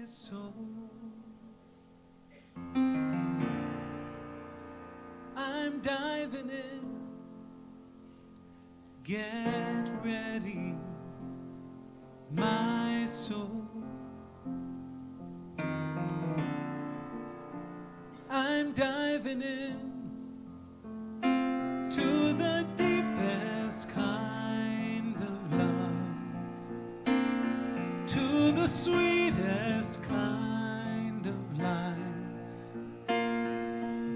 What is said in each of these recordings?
soul. I'm diving in. Get ready, my soul. I'm diving in to the deepest kind of love, to the sweetest kind of life.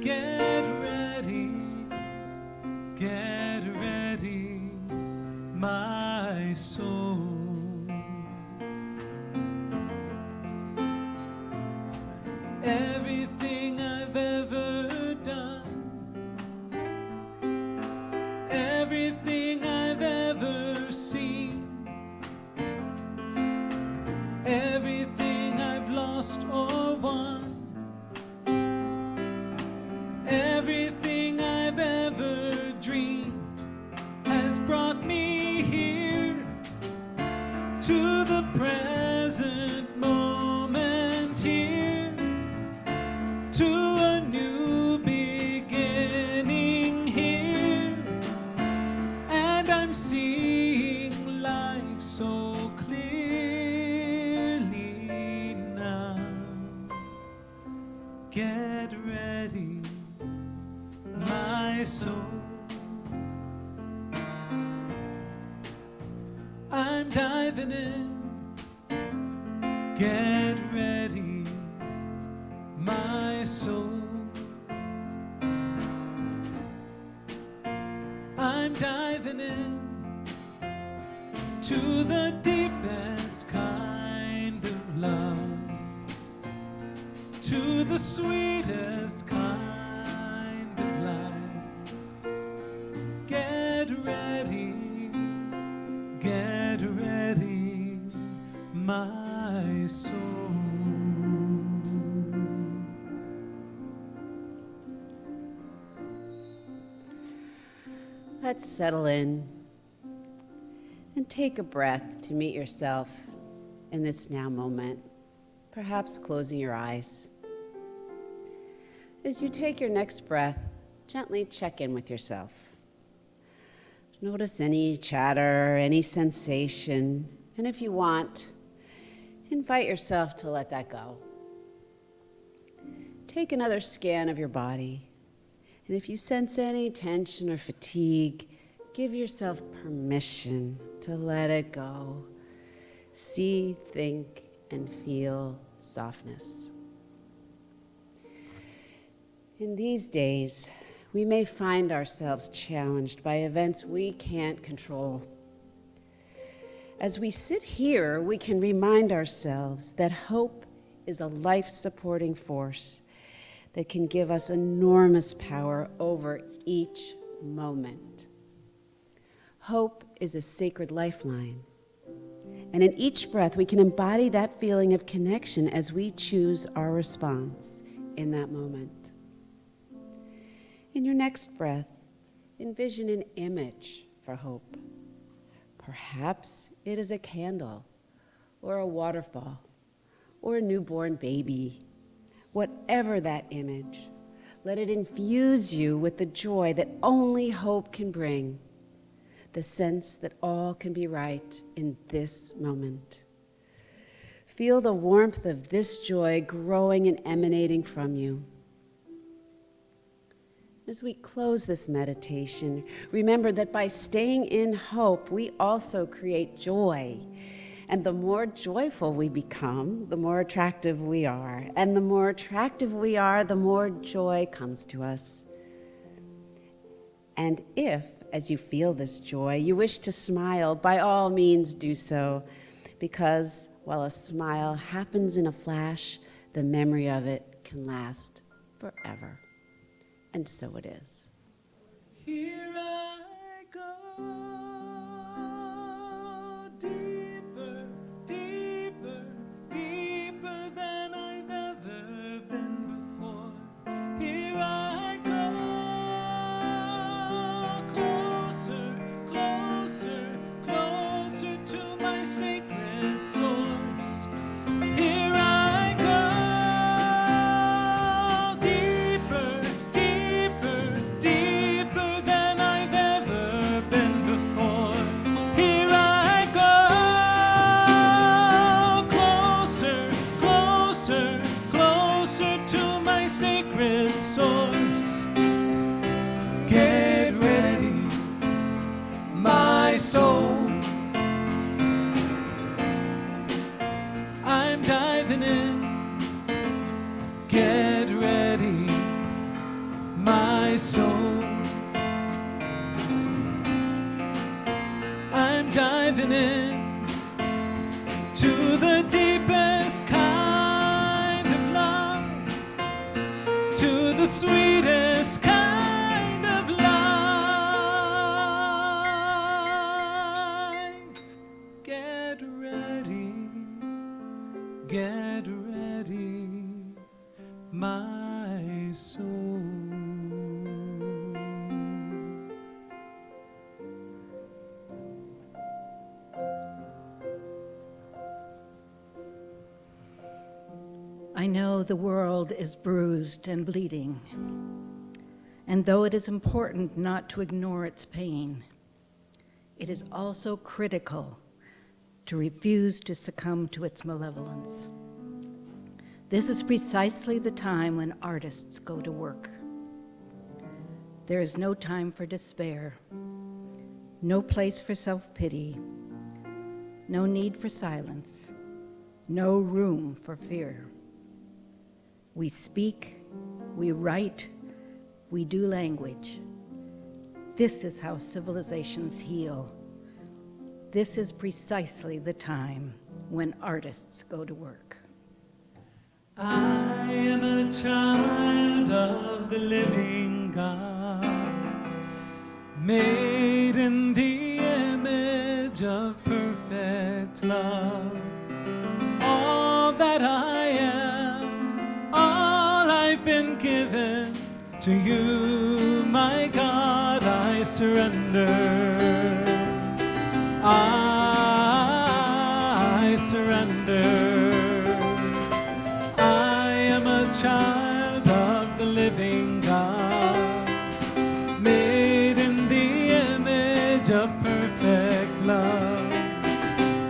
Get ready, my soul. Everything I've ever done, everything I've ever seen, everything I've lost or won, everything I've ever dreamed has brought me here to the present moment, here to a new beginning here, and I'm seeing life so clearly now. Get ready, my soul. I'm diving in. Get ready, my soul. I'm diving in to the deepest kind of love, to the sweetest kind of life. Get ready, my soul. Let's settle in and take a breath to meet yourself in this now moment, perhaps closing your eyes. As you take your next breath, gently check in with yourself. Notice any chatter, any sensation, and if you want, invite yourself to let that go. Take another scan of your body. And if you sense any tension or fatigue, give yourself permission to let it go. See, think, and feel softness. In these days, we may find ourselves challenged by events we can't control. As we sit here, we can remind ourselves that hope is a life-supporting force that can give us enormous power over each moment. Hope is a sacred lifeline. And in each breath, we can embody that feeling of connection as we choose our response in that moment. In your next breath, envision an image for hope. Perhaps it is a candle, or a waterfall, or a newborn baby. Whatever that image, let it infuse you with the joy that only hope can bring, the sense that all can be right in this moment. Feel the warmth of this joy growing and emanating from you. As we close this meditation, remember that by staying in hope, we also create joy. And the more joyful we become, the more attractive we are. And the more attractive we are, the more joy comes to us. And if, as you feel this joy, you wish to smile, by all means do so. Because while a smile happens in a flash, the memory of it can last forever. And so it is. Here I go, deeper, deeper, deeper than I've ever been before. Here I go, closer, closer, closer to my sacred source. Here I to the deepest kind of love, to the sweetest kind of life. Get ready, my soul. I know the world is bruised and bleeding, and though it is important not to ignore its pain, it is also critical to refuse to succumb to its malevolence. This is precisely the time when artists go to work. There is no time for despair, no place for self-pity, no need for silence, no room for fear. We speak, we write, we do language. This is how civilizations heal. This is precisely the time when artists go to work. I am a child of the living God, made in the image of perfect love. All that I am, all I've been given, to you, my God, I surrender. I surrender. I am a child of the living God, made in the image of perfect love.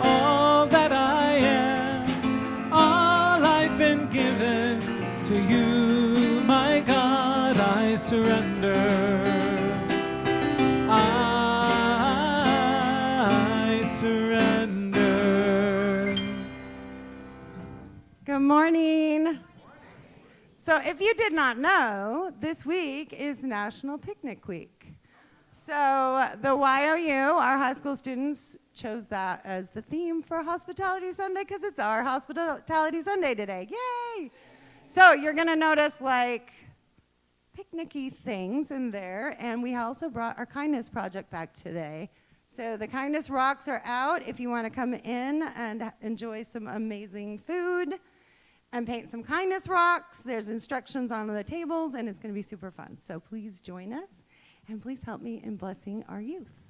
All that I am, all I've been given, to you, my God, I surrender. I surrender. Good morning. So if you did not know, this week is National Picnic Week. So the YOU, our high school students, chose that as the theme for Hospitality Sunday because it's our Hospitality Sunday today. Yay! So you're going to notice like picnicky things in there, and we also brought our kindness project back today. So the kindness rocks are out if you want to come in and enjoy some amazing food and paint some kindness rocks. There's instructions on the tables, and it's going to be super fun. So please join us, and please help me in blessing our youth.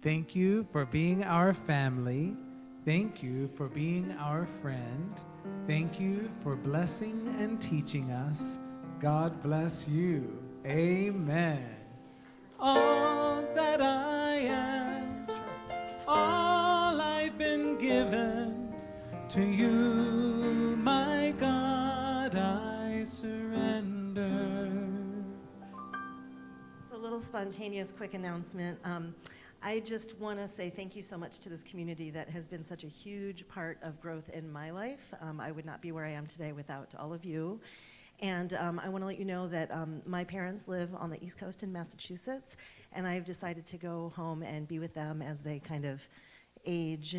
Thank you for being our family. Thank you for being our friend. Thank you for blessing and teaching us. God bless you. Amen. All that I am, all I've been given, to you, my God, I surrender. So a little spontaneous, quick announcement. I just want to say thank you so much to this community that has been such a huge part of growth in my life. I would not be where I am today without all of you. And I want to let you know that my parents live on the East Coast in Massachusetts, and I've decided to go home and be with them as they kind of age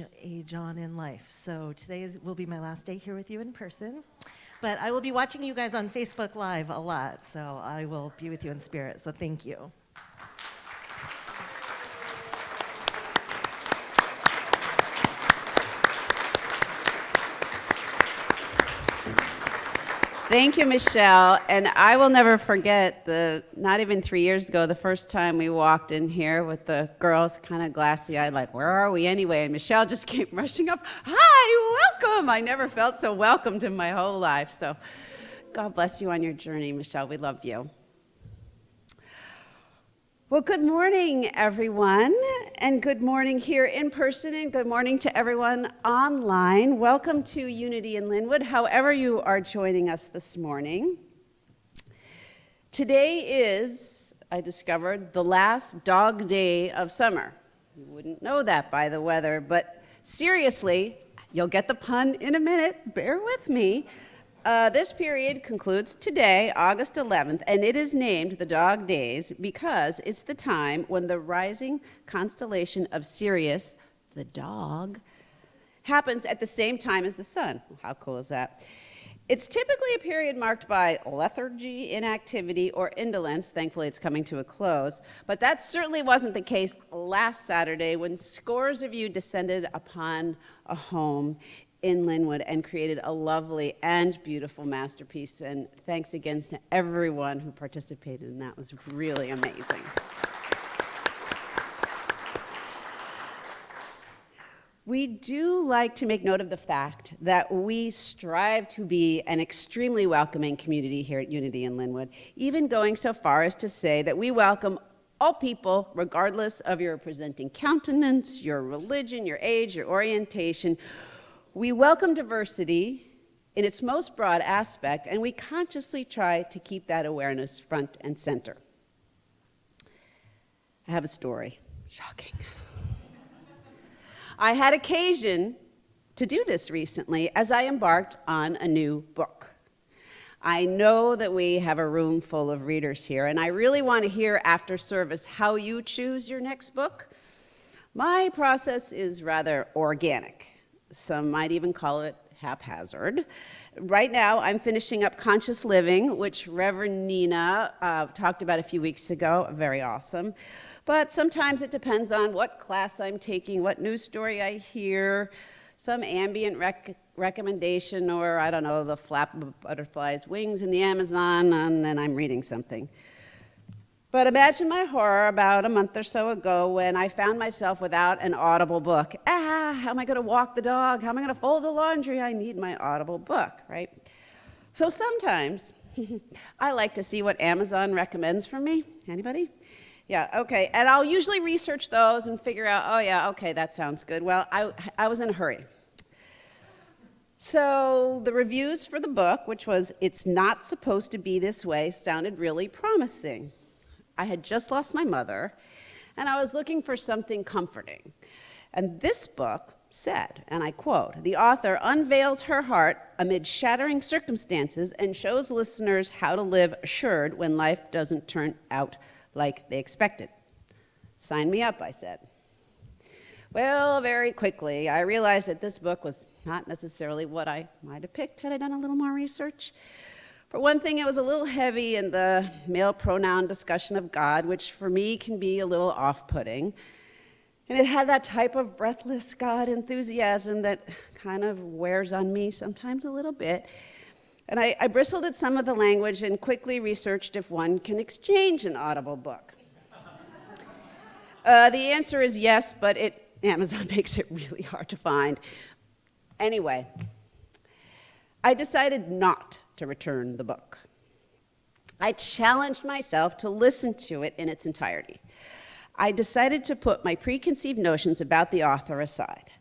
on in life. So today will be my last day here with you in person, but I will be watching you guys on Facebook Live a lot, so I will be with you in spirit, so thank you. Thank you, Michelle. And I will never forget not even 3 years ago, the first time we walked in here with the girls kind of glassy-eyed, like, where are we anyway? And Michelle just came rushing up, hi, welcome. I never felt so welcomed in my whole life. So God bless you on your journey, Michelle. We love you. Well, good morning, everyone, and good morning here in person, and good morning to everyone online. Welcome to Unity in Lynnwood, however you are joining us this morning. Today is, I discovered, the last dog day of summer. You wouldn't know that by the weather, but seriously, you'll get the pun in a minute, bear with me. This period concludes today, August 11th, and it is named the Dog Days because it's the time when the rising constellation of Sirius, the dog, happens at the same time as the sun. How cool is that? It's typically a period marked by lethargy, inactivity, or indolence. Thankfully, it's coming to a close. But that certainly wasn't the case last Saturday when scores of you descended upon a home in Lynnwood and created a lovely and beautiful masterpiece. And thanks again to everyone who participated in that. It was really amazing. We do like to make note of the fact that we strive to be an extremely welcoming community here at Unity in Lynnwood, even going so far as to say that we welcome all people, regardless of your presenting countenance, your religion, your age, your orientation. We welcome diversity in its most broad aspect, and we consciously try to keep that awareness front and center. I have a story. Shocking. I had occasion to do this recently as I embarked on a new book. I know that we have a room full of readers here, and I really want to hear after service how you choose your next book. My process is rather organic. Some might even call it haphazard. Right now, I'm finishing up Conscious Living, which Reverend Nina talked about a few weeks ago. Very awesome. But sometimes it depends on what class I'm taking, what news story I hear, some ambient recommendation, or I don't know, the flap of a butterfly's wings in the Amazon, and then I'm reading something. But imagine my horror about a month or so ago when I found myself without an Audible book. How am I going to walk the dog? How am I going to fold the laundry? I need my Audible book, right? So sometimes I like to see what Amazon recommends for me. Anybody? Yeah, okay. And I'll usually research those and figure out, oh yeah, okay, that sounds good. Well, I was in a hurry. So the reviews for the book, which was "It's Not Supposed to Be This Way," sounded really promising. I had just lost my mother, and I was looking for something comforting. And this book said, and I quote, "The author unveils her heart amid shattering circumstances and shows listeners how to live assured when life doesn't turn out like they expected." Sign me up, I said. Well, very quickly, I realized that this book was not necessarily what I might have picked had I done a little more research. For one thing, it was a little heavy in the male pronoun discussion of God, which for me can be a little off-putting. And it had that type of breathless God enthusiasm that kind of wears on me sometimes a little bit. And I bristled at some of the language and quickly researched if one can exchange an Audible book. The answer is yes, but Amazon makes it really hard to find. Anyway, I decided not to return the book. I challenged myself to listen to it in its entirety. I decided to put my preconceived notions about the author aside.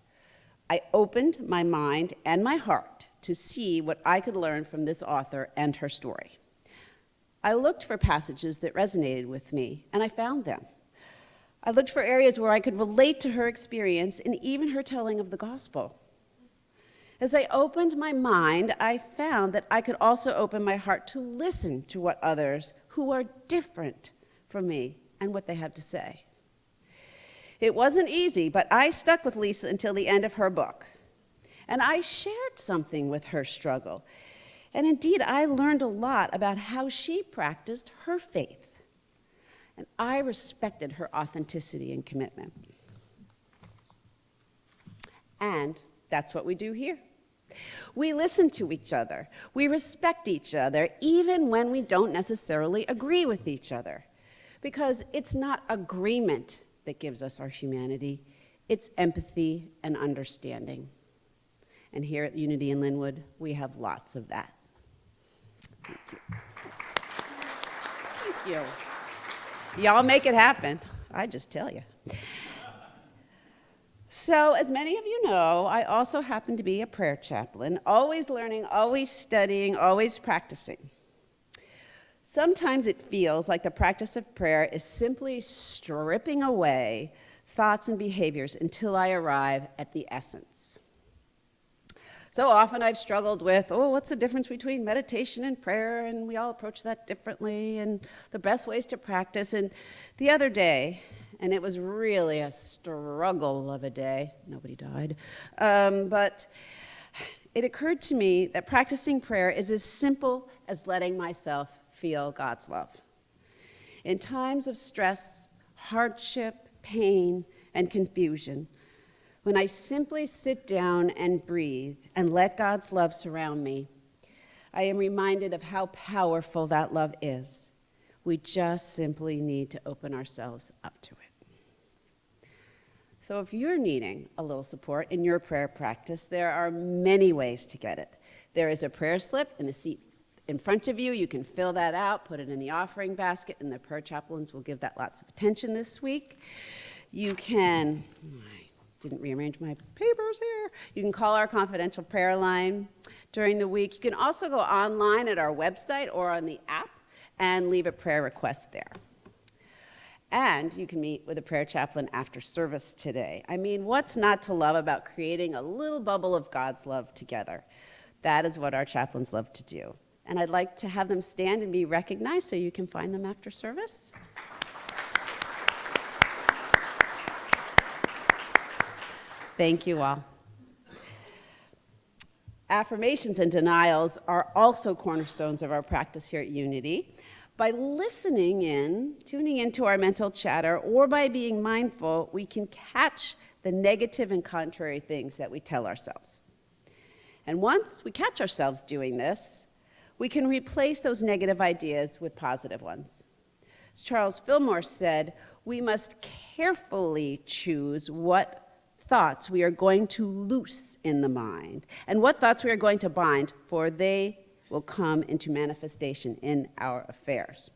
I opened my mind and my heart to see what I could learn from this author and her story. I looked for passages that resonated with me, and I found them. I looked for areas where I could relate to her experience and even her telling of the gospel. As I opened my mind, I found that I could also open my heart to listen to what others who are different from me and what they have to say. It wasn't easy, but I stuck with Lisa until the end of her book. And I shared something with her struggle. And indeed, I learned a lot about how she practiced her faith. And I respected her authenticity and commitment. And that's what we do here. We listen to each other. We respect each other, even when we don't necessarily agree with each other. Because it's not agreement that gives us our humanity. It's empathy and understanding. And here at Unity in Lynnwood, we have lots of that. Thank you. Thank you. Y'all make it happen. I just tell you. So, as many of you know, I also happen to be a prayer chaplain, always learning, always studying, always practicing. Sometimes it feels like the practice of prayer is simply stripping away thoughts and behaviors until I arrive at the essence. So often I've struggled with, what's the difference between meditation and prayer? And we all approach that differently, and the best ways to practice. And the other day, and it was really a struggle of a day. Nobody died. But it occurred to me that practicing prayer is as simple as letting myself feel God's love. In times of stress, hardship, pain, and confusion, when I simply sit down and breathe and let God's love surround me, I am reminded of how powerful that love is. We just simply need to open ourselves up to it. So if you're needing a little support in your prayer practice, there are many ways to get it. There is a prayer slip in the seat in front of you. You can fill that out, put it in the offering basket, and the prayer chaplains will give that lots of attention this week. You can, I didn't rearrange my papers here. You can call our confidential prayer line during the week. You can also go online at our website or on the app and leave a prayer request there. And you can meet with a prayer chaplain after service today. I mean, what's not to love about creating a little bubble of God's love together? That is what our chaplains love to do. And I'd like to have them stand and be recognized so you can find them after service. Thank you all. Affirmations and denials are also cornerstones of our practice here at Unity. By listening in, tuning into our mental chatter, or by being mindful, we can catch the negative and contrary things that we tell ourselves. And once we catch ourselves doing this, we can replace those negative ideas with positive ones. As Charles Fillmore said, we must carefully choose what thoughts we are going to loose in the mind and what thoughts we are going to bind, for they will come into manifestation in our affairs.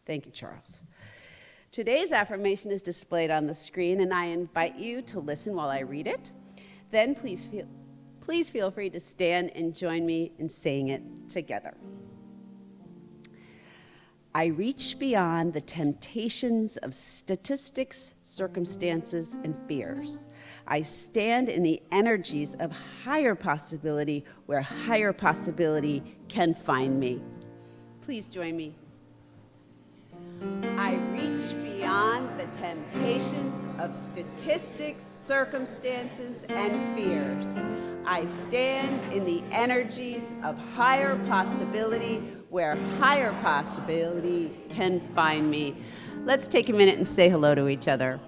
Thank you, Charles. Today's affirmation is displayed on the screen, and I invite you to listen while I read it. Then please feel free to stand and join me in saying it together. I reach beyond the temptations of statistics, circumstances, and fears. I stand in the energies of higher possibility where higher possibility can find me. Please join me. I reach beyond the temptations of statistics, circumstances, and fears. I stand in the energies of higher possibility where higher possibility can find me. Let's take a minute and say hello to each other.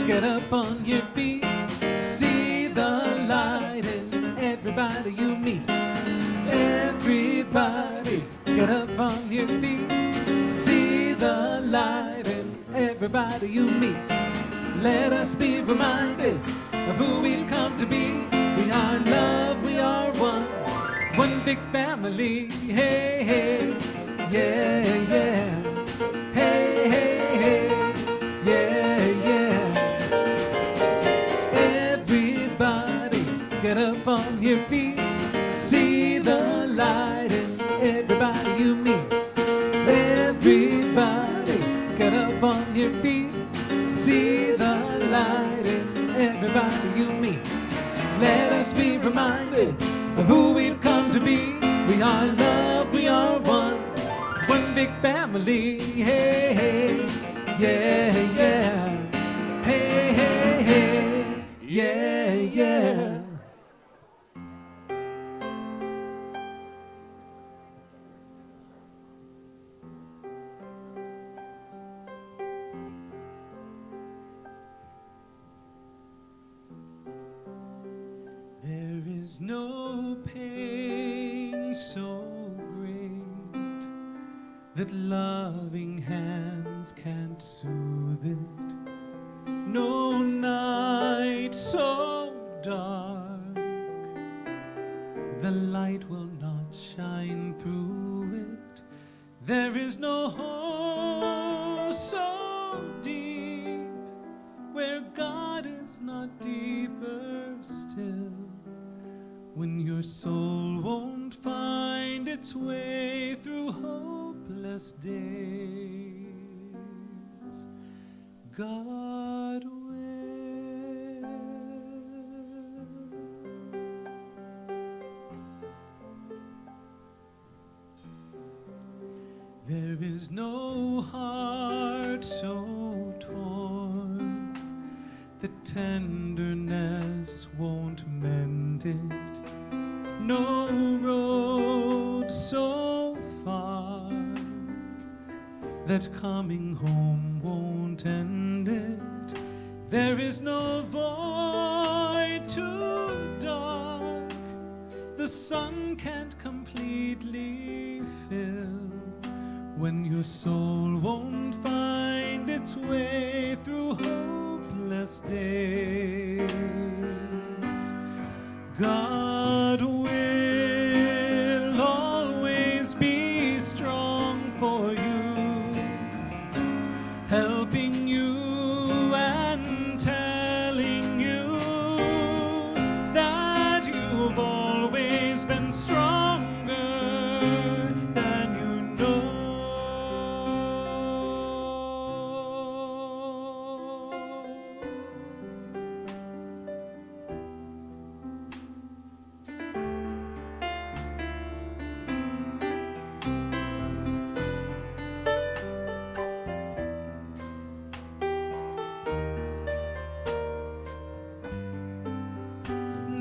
Get up on your feet, see the light in everybody you meet. Everybody, get up on your feet, see the light in everybody you meet. Let us be reminded of who we've come to be. We are love, we are one big family. Hey, hey, yeah, yeah. Hey, hey, hey, yeah, yeah. Everybody, get up on your feet, see the light in everybody you meet. Everybody, get up on your feet, see the light in everybody you meet. Let us be reminded of who we've come to be. We are love, we are one big family. Hey, hey, Yeah, yeah. Hey, hey, hey. Yeah, yeah. There is no pain so great that loving hands can't soothe it. No night so dark the light will not shine through it. There is no hole so deep where God is not deeper still. When your soul won't find its way through hopeless days, God will. There is no heart so torn the tenderness won't mend it. No road so far that coming home won't end it. There is no void too dark the sun can't completely fill. When your soul won't find its way through hopeless days, God will always be strong for you, helping you and telling you that you've always been stronger than you know.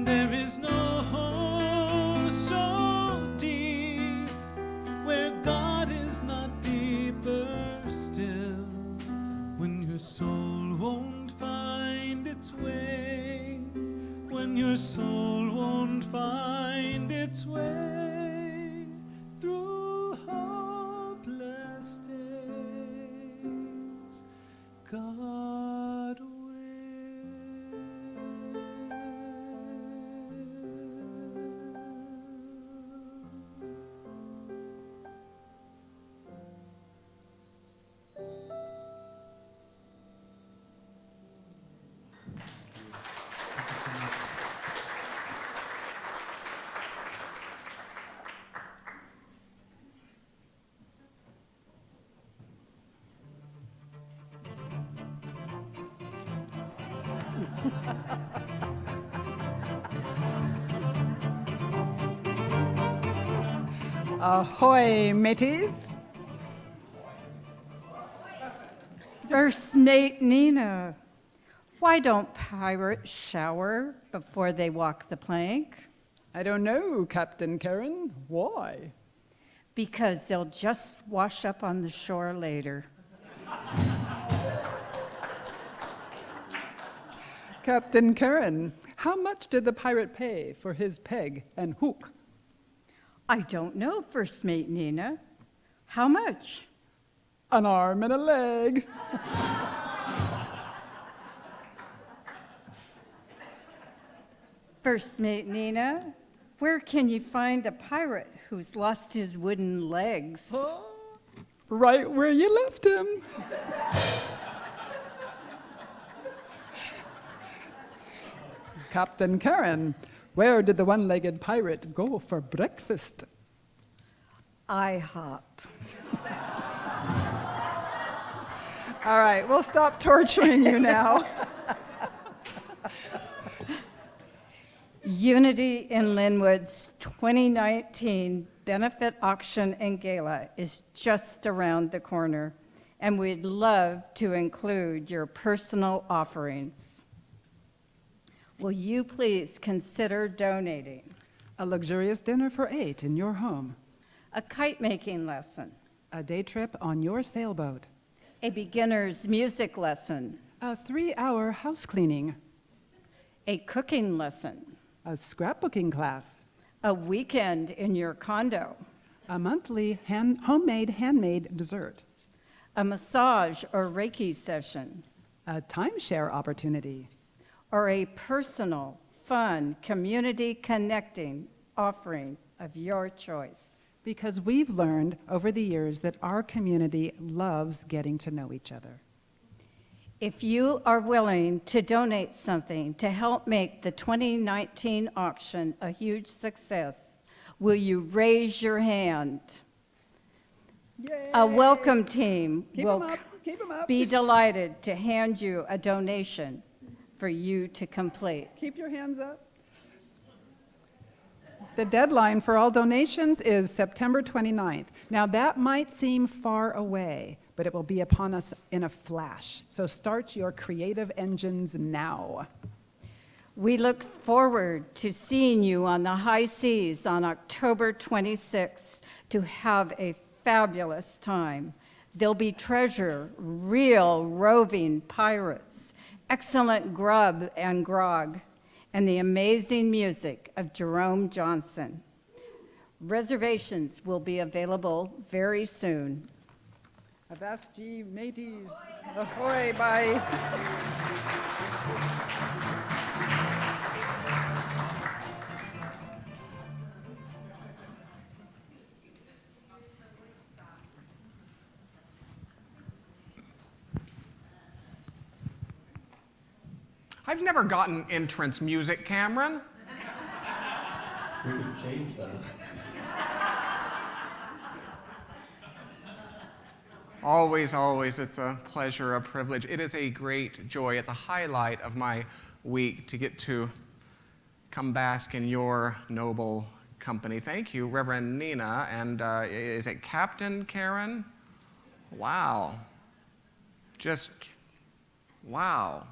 There is no hole so deep where God is not deeper still. When your soul won't find its way, when your soul won't find its way through hopeless days, God will. Ahoy, mateys. First Mate Nina, why don't pirates shower before they walk the plank? I don't know, Captain Karen. Why? Because they'll just wash up on the shore later. Captain Karen, how much did the pirate pay for his peg and hook? I don't know, First Mate Nina. How much? An arm and a leg. First Mate Nina, where can you find a pirate who's lost his wooden legs? Oh, right where you left him. Captain Karen, where did the one-legged pirate go for breakfast? IHOP. All right, we'll stop torturing you now. Unity in Lynnwood's 2019 benefit auction and gala is just around the corner, and we'd love to include your personal offerings. Will you please consider donating? A luxurious dinner for 8 in your home. A kite-making lesson. A day trip on your sailboat. A beginner's music lesson. A 3-hour house cleaning. A cooking lesson. A scrapbooking class. A weekend in your condo. A monthly handmade dessert. A massage or Reiki session. A timeshare opportunity. Or a personal, fun, community connecting offering of your choice. Because we've learned over the years that our community loves getting to know each other. If you are willing to donate something to help make the 2019 auction a huge success, will you raise your hand? Yay! A welcome team will Keep 'em up. be delighted to hand you a donation for you to complete. Keep your hands up. The deadline for all donations is September 29th. Now, that might seem far away, but it will be upon us in a flash. So start your creative engines now. We look forward to seeing you on the high seas on October 26th to have a fabulous time. There'll be treasure, real roving pirates, excellent grub and grog, and the amazing music of Jerome Johnson. Reservations will be available very soon. Avasti mateys, ahoy, bye. I've never gotten entrance music, Cameron. We could change that. Always, always, it's a pleasure, a privilege. It is a great joy. It's a highlight of my week to get to come bask in your noble company. Thank you, Reverend Nina. And is it Captain Karen? Wow. Just, wow.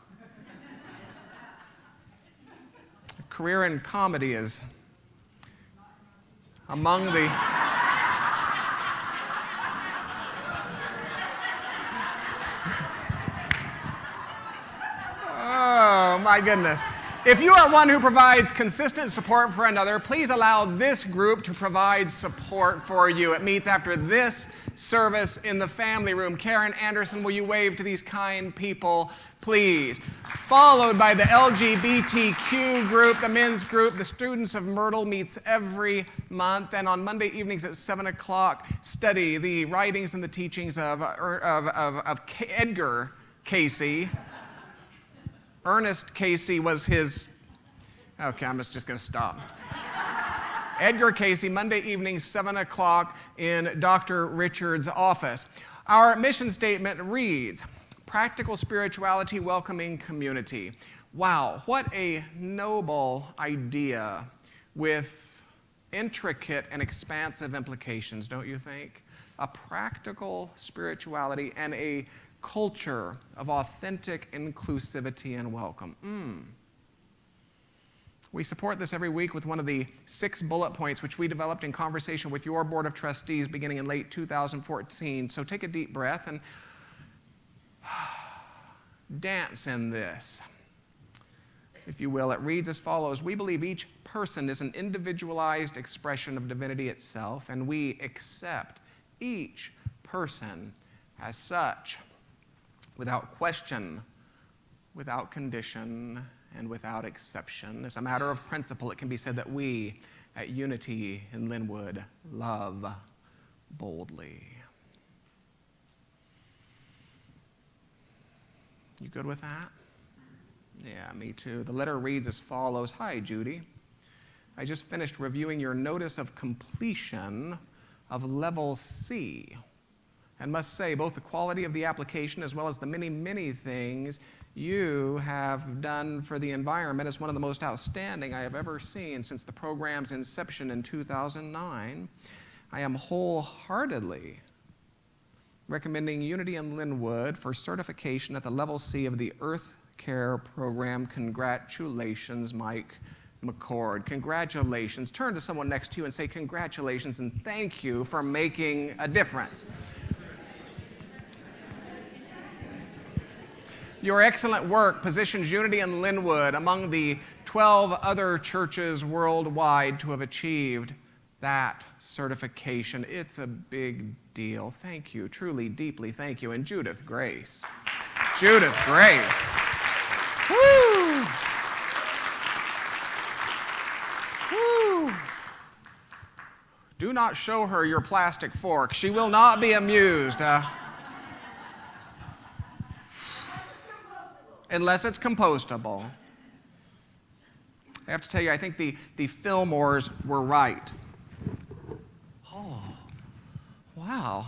A career in comedy is among the... Oh, my goodness. If you are one who provides consistent support for another, please allow this group to provide support for you. It meets after this service in the family room. Karen Anderson, will you wave to these kind people, please? Followed by the LGBTQ group, the men's group. The Students of Myrtle meets every month. And on Monday evenings at 7 o'clock, study the writings and the teachings of Edgar Casey. Ernest Casey was his, okay, I'm just going to stop. Edgar Casey, Monday evening, 7 o'clock in Dr. Richard's office. Our mission statement reads, practical spirituality, welcoming community. Wow, what a noble idea with intricate and expansive implications, don't you think? A practical spirituality and a culture of authentic inclusivity and welcome. We support this every week with one of the 6 bullet points which we developed in conversation with your Board of Trustees beginning in late 2014. So take a deep breath and dance in this, if you will. It reads as follows: we believe each person is an individualized expression of divinity itself, and we accept each person as such, without question, without condition, and without exception. As a matter of principle, it can be said that we at Unity in Lynnwood love boldly. You good with that? Yeah, me too. The letter reads as follows. Hi, Judy. I just finished reviewing your notice of completion of Level C, and must say both the quality of the application as well as the many, many things you have done for the environment is one of the most outstanding I have ever seen since the program's inception in 2009. I am wholeheartedly recommending Unity and Lynnwood for certification at the level C of the Earth Care program. Congratulations, Mike McCord. Congratulations. Turn to someone next to you and say congratulations and thank you for making a difference. Your excellent work positions Unity and Lynnwood among the 12 other churches worldwide to have achieved that certification. It's a big deal. Thank you. Truly, deeply thank you. And Judith Grace. Judith Grace. Woo! Woo! Do not show her your plastic fork. She will not be amused. Unless it's compostable. I have to tell you, I think the Fillmores were right. Oh, wow.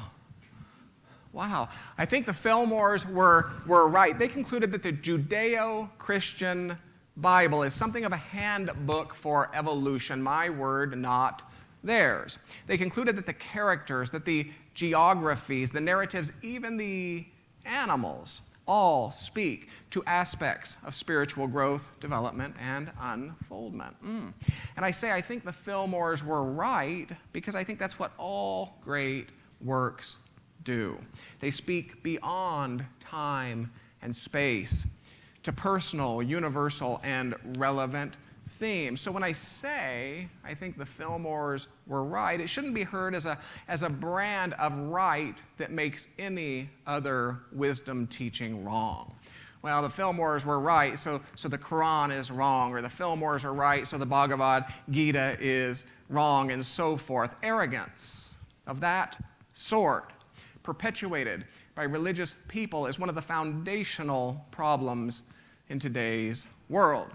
Wow. I think the Fillmores were right. They concluded that the Judeo-Christian Bible is something of a handbook for evolution. My word, not theirs. They concluded that the characters, that the geographies, the narratives, even the animals, all speak to aspects of spiritual growth, development, and unfoldment. And I say I think the Fillmores were right because I think that's what all great works do. They speak beyond time and space to personal, universal, and relevant themes. So when I say I think the Fillmores were right, it shouldn't be heard as a brand of right that makes any other wisdom teaching wrong. Well, the Fillmores were right, so the Quran is wrong, or the Fillmores are right, so the Bhagavad Gita is wrong, and so forth. Arrogance of that sort, perpetuated by religious people, is one of the foundational problems in today's world.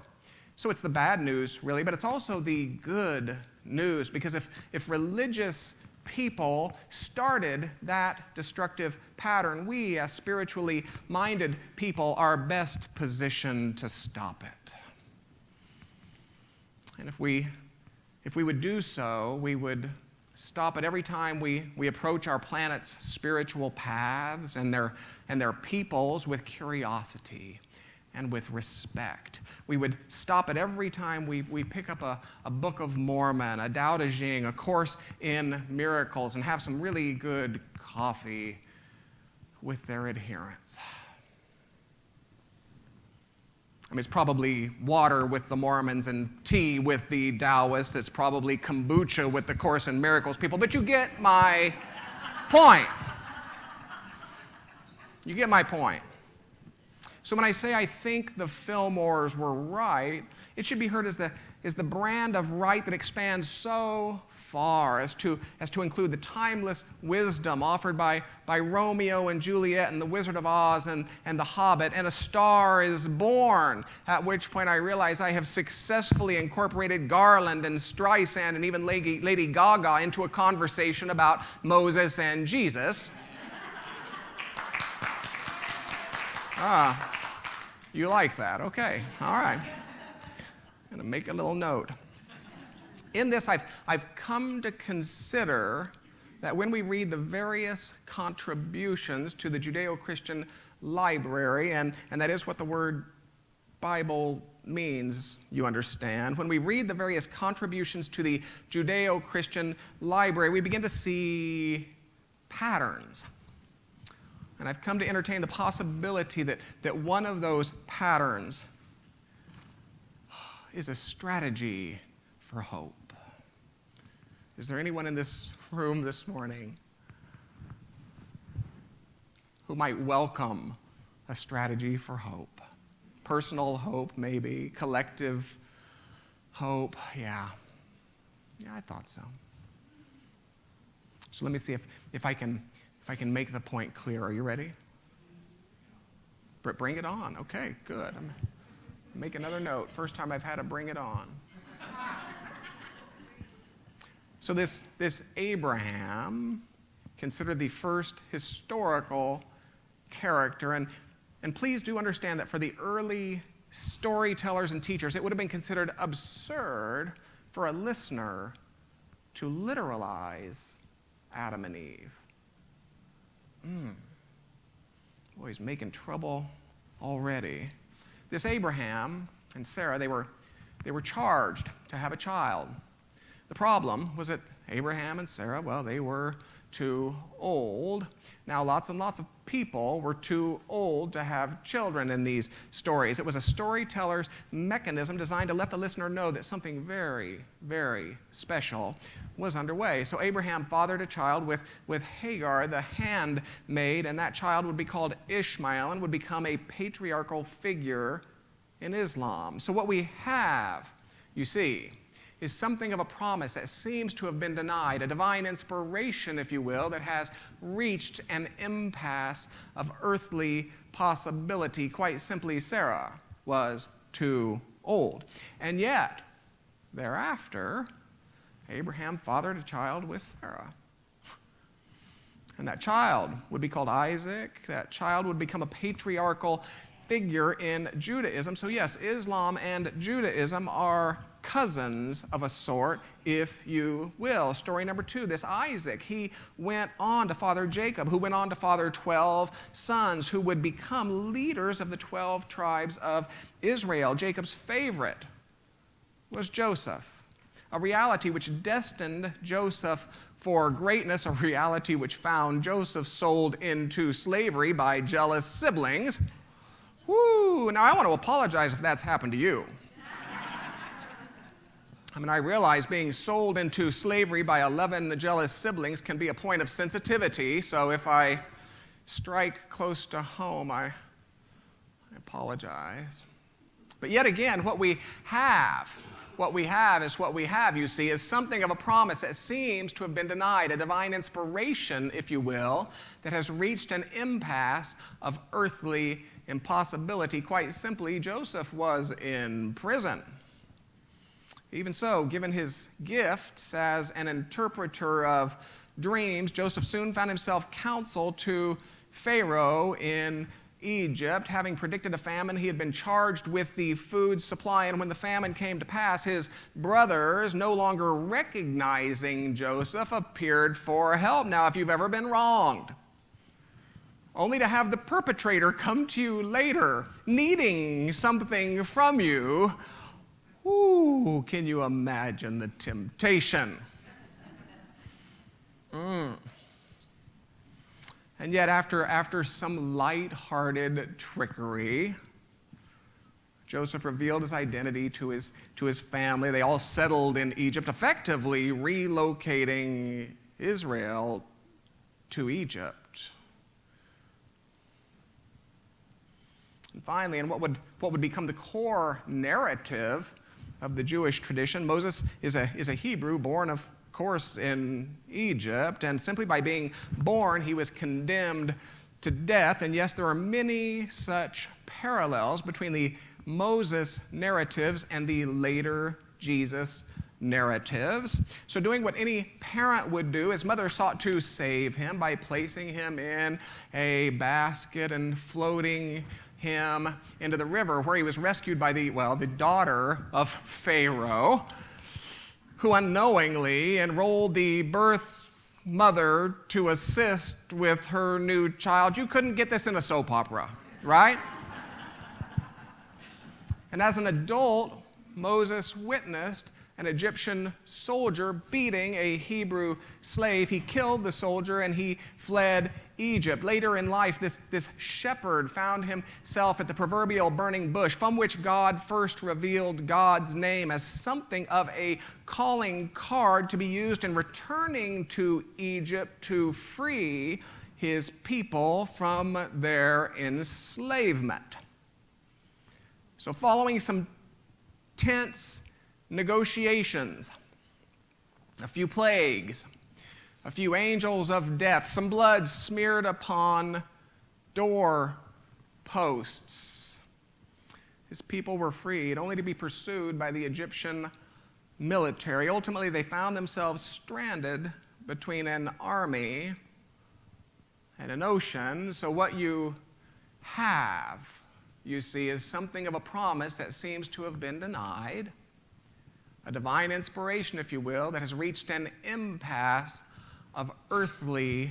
So it's the bad news, really, but it's also the good news, because if religious people started that destructive pattern, we, as spiritually minded people, are best positioned to stop it. And if we would do so, we would stop it every time we approach our planet's spiritual paths and their peoples with curiosity and with respect. We would stop it every time we pick up a Book of Mormon, a Tao Te Ching, a Course in Miracles, and have some really good coffee with their adherents. I mean, it's probably water with the Mormons and tea with the Taoists. It's probably kombucha with the Course in Miracles people, but you get my point. You get my point. So when I say I think the Fillmores were right, it should be heard as the brand of right that expands so far as to include the timeless wisdom offered by Romeo and Juliet and the Wizard of Oz and the Hobbit, and A Star is Born, at which point I realize I have successfully incorporated Garland and Streisand and even Lady Gaga into a conversation about Moses and Jesus. You like that? Okay, all right. I'm going to make a little note. In this, I've come to consider that when we read the various contributions to the Judeo-Christian library, and that is what the word Bible means, you understand. When we read the various contributions to the Judeo-Christian library, we begin to see patterns. And I've come to entertain the possibility that one of those patterns is a strategy for hope. Is there anyone in this room this morning who might welcome a strategy for hope? Personal hope, maybe. Collective hope. Yeah, I thought so. So let me see if I can make the point clear. Are you ready? Bring it on. Okay, good. Make another note. First time I've had a bring it on. So this Abraham, considered the first historical character, and please do understand that for the early storytellers and teachers, it would have been considered absurd for a listener to literalize Adam and Eve. Boy, he's making trouble already. This Abraham and Sarah, they were charged to have a child. The problem was that Abraham and Sarah, well, they were too old. Now, lots and lots of people were too old to have children in these stories. It was a storyteller's mechanism designed to let the listener know that something very, very special was underway. So Abraham fathered a child with Hagar, the handmaid, and that child would be called Ishmael and would become a patriarchal figure in Islam. So what we have, you see, is something of a promise that seems to have been denied, a divine inspiration, if you will, that has reached an impasse of earthly possibility. Quite simply, Sarah was too old. And yet, thereafter, Abraham fathered a child with Sarah. And that child would be called Isaac. That child would become a patriarchal figure in Judaism. So yes, Islam and Judaism are cousins of a sort, if you will. Story number 2, this Isaac, he went on to father Jacob, who went on to father 12 sons who would become leaders of the 12 tribes of Israel. Jacob's favorite was Joseph, a reality which destined Joseph for greatness, a reality which found Joseph sold into slavery by jealous siblings. Woo! Now, I want to apologize if that's happened to you. I mean, I realize being sold into slavery by 11 jealous siblings can be a point of sensitivity, so if I strike close to home, I apologize. But yet again, what we have is what we have, you see, is something of a promise that seems to have been denied, a divine inspiration, if you will, that has reached an impasse of earthly impossibility. Quite simply, Joseph was in prison. Even so, given his gifts as an interpreter of dreams, Joseph soon found himself counsel to Pharaoh in Egypt. Having predicted a famine, he had been charged with the food supply, and when the famine came to pass, his brothers, no longer recognizing Joseph, appeared for help. Now, if you've ever been wronged, only to have the perpetrator come to you later, needing something from you, ooh, can you imagine the temptation? And yet, after some light-hearted trickery, Joseph revealed his identity to his family. They all settled in Egypt, effectively relocating Israel to Egypt. And finally, and what would become the core narrative of the Jewish tradition, Moses is a Hebrew born, of course, in Egypt, and simply by being born, he was condemned to death. And yes, there are many such parallels between the Moses narratives and the later Jesus narratives. So doing what any parent would do, his mother sought to save him by placing him in a basket and floating him into the river, where he was rescued by the daughter of Pharaoh, who unknowingly enrolled the birth mother to assist with her new child. You couldn't get this in a soap opera, right? And as an adult, Moses witnessed an Egyptian soldier beating a Hebrew slave. He killed the soldier and he fled Egypt. Later in life, this shepherd found himself at the proverbial burning bush, from which God first revealed God's name as something of a calling card to be used in returning to Egypt to free his people from their enslavement. So following some tense negotiations, a few plagues, a few angels of death, some blood smeared upon door posts, his people were freed, only to be pursued by the Egyptian military. Ultimately, they found themselves stranded between an army and an ocean. So what you have, you see, is something of a promise that seems to have been denied, a divine inspiration, if you will, that has reached an impasse of earthly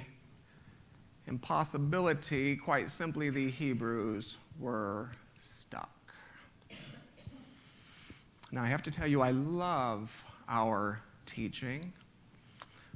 impossibility, quite simply, the Hebrews were stuck. Now, I have to tell you, I love our teaching.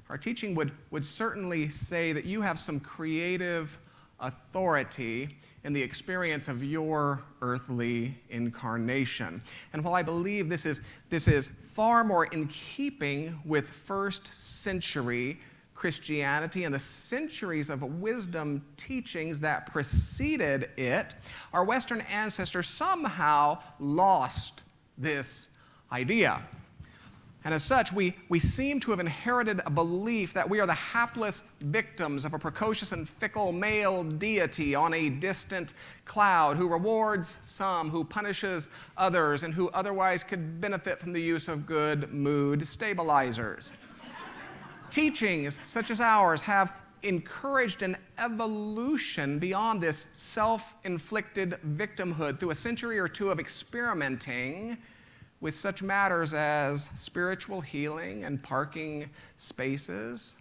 Our teaching would certainly say that you have some creative authority in the experience of your earthly incarnation. And while I believe this is far more in keeping with first century Christianity and the centuries of wisdom teachings that preceded it, our Western ancestors somehow lost this idea. And as such, we seem to have inherited a belief that we are the hapless victims of a precocious and fickle male deity on a distant cloud who rewards some, who punishes others, and who otherwise could benefit from the use of good mood stabilizers. Teachings such as ours have encouraged an evolution beyond this self-inflicted victimhood through a century or two of experimenting with such matters as spiritual healing and parking spaces.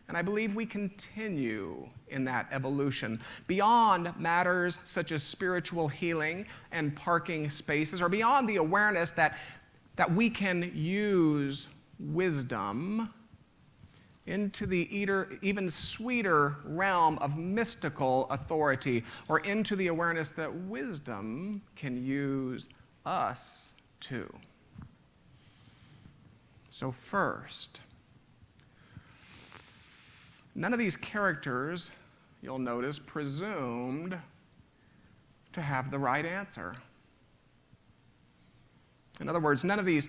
And I believe we continue in that evolution beyond matters such as spiritual healing and parking spaces, or beyond the awareness that we can use wisdom into the even sweeter realm of mystical authority, or into the awareness that wisdom can use us too. So first, none of these characters, you'll notice, presumed to have the right answer. In other words, none of these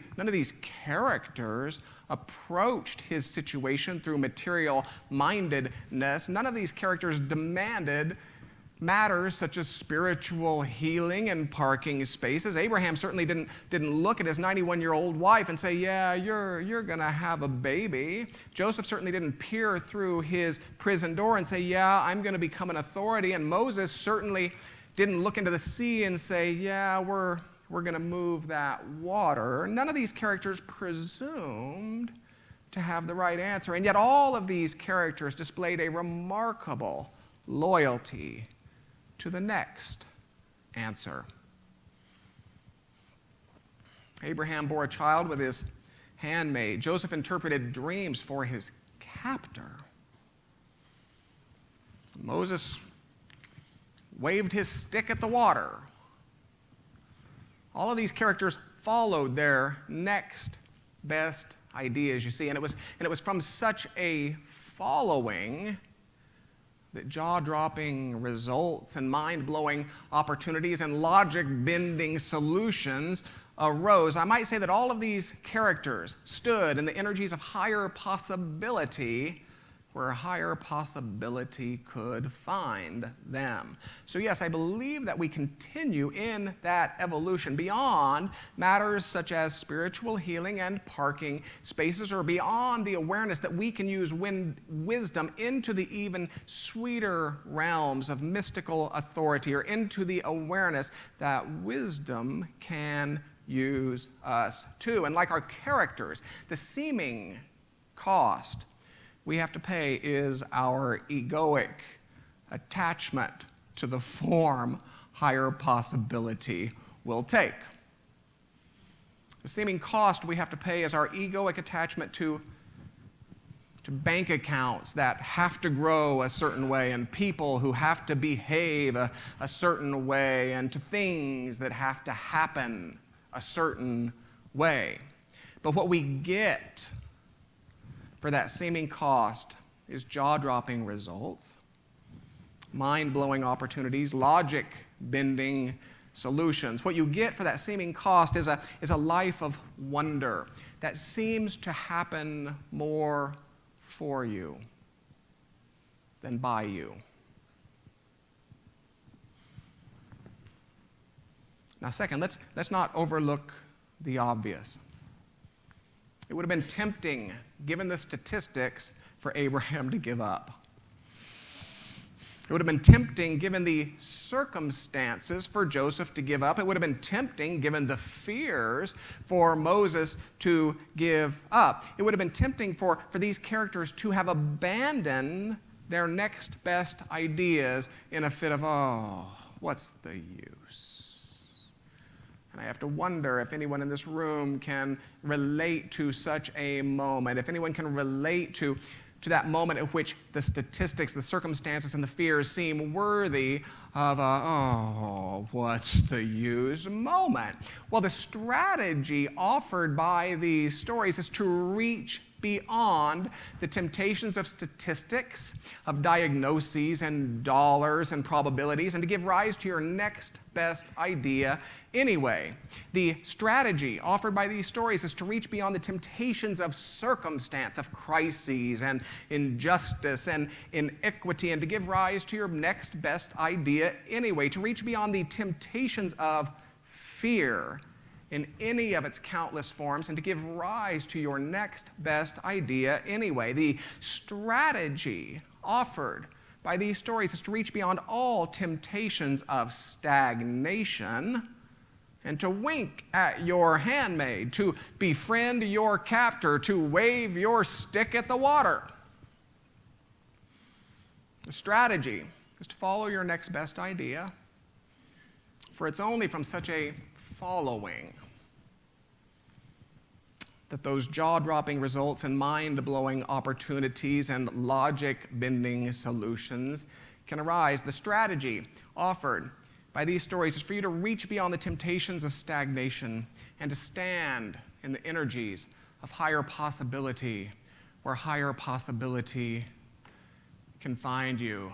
characters approached his situation through material mindedness. None of these characters demanded matters such as spiritual healing and parking spaces. Abraham certainly didn't look at his 91-year-old wife and say, yeah, you're going to have a baby. Joseph certainly didn't peer through his prison door and say, yeah, I'm going to become an authority. And Moses certainly didn't look into the sea and say, yeah, we're going to move that water. None of these characters presumed to have the right answer. And yet all of these characters displayed a remarkable loyalty to the next answer. Abraham bore a child with his handmaid. Joseph interpreted dreams for his captor. Moses waved his stick at the water. All of these characters followed their next best ideas, you see, and it was from such a following that jaw-dropping results and mind-blowing opportunities and logic-bending solutions arose. I might say that all of these characters stood in the energies of higher possibility where higher possibility could find them. So yes, I believe that we continue in that evolution beyond matters such as spiritual healing and parking spaces, or beyond the awareness that we can use wisdom into the even sweeter realms of mystical authority, or into the awareness that wisdom can use us too. And like our characters, the seeming cost we have to pay is our egoic attachment to the form higher possibility will take. The seeming cost we have to pay is our egoic attachment to bank accounts that have to grow a certain way, and people who have to behave a certain way, and to things that have to happen a certain way. But what we get for that seeming cost is jaw-dropping results, mind-blowing opportunities, logic-bending solutions. What you get for that seeming cost is a life of wonder that seems to happen more for you than by you. Now, second, let's not overlook the obvious. It would have been tempting, given the statistics, for Abraham to give up. It would have been tempting, given the circumstances, for Joseph to give up. It would have been tempting, given the fears, for Moses to give up. It would have been tempting for these characters to have abandoned their next best ideas in a fit of, oh, what's the use? And I have to wonder if anyone in this room can relate to such a moment, if anyone can relate to that moment at which the statistics, the circumstances, and the fears seem worthy of a, oh, what's the use moment. Well, the strategy offered by these stories is to reach beyond the temptations of statistics, of diagnoses and dollars and probabilities, and to give rise to your next best idea anyway. The strategy offered by these stories is to reach beyond the temptations of circumstance, of crises and injustice and inequity, and to give rise to your next best idea anyway, to reach beyond the temptations of fear in any of its countless forms, and to give rise to your next best idea anyway. The strategy offered by these stories is to reach beyond all temptations of stagnation and to wink at your handmaid, to befriend your captor, to wave your stick at the water. The strategy is to follow your next best idea, for it's only from such a following that those jaw-dropping results and mind-blowing opportunities and logic-bending solutions can arise. The strategy offered by these stories is for you to reach beyond the temptations of stagnation and to stand in the energies of higher possibility, where higher possibility can find you.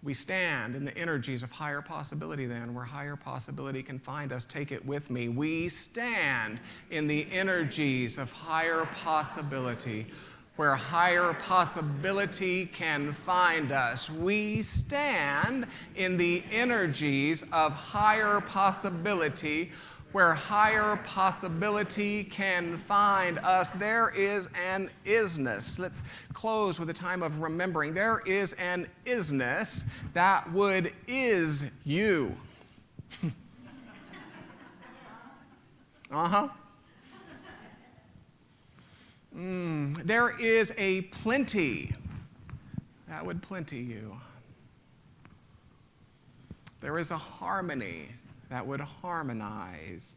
We stand in the energies of higher possibility then, where higher possibility can find us. Take it with me. We stand in the energies of higher possibility, where higher possibility can find us. We stand in the energies of higher possibility, where higher possibility can find us. There is an isness. Let's close with a time of remembering. There is an isness that would is you. There is a plenty that would plenty you. There is a harmony that would harmonize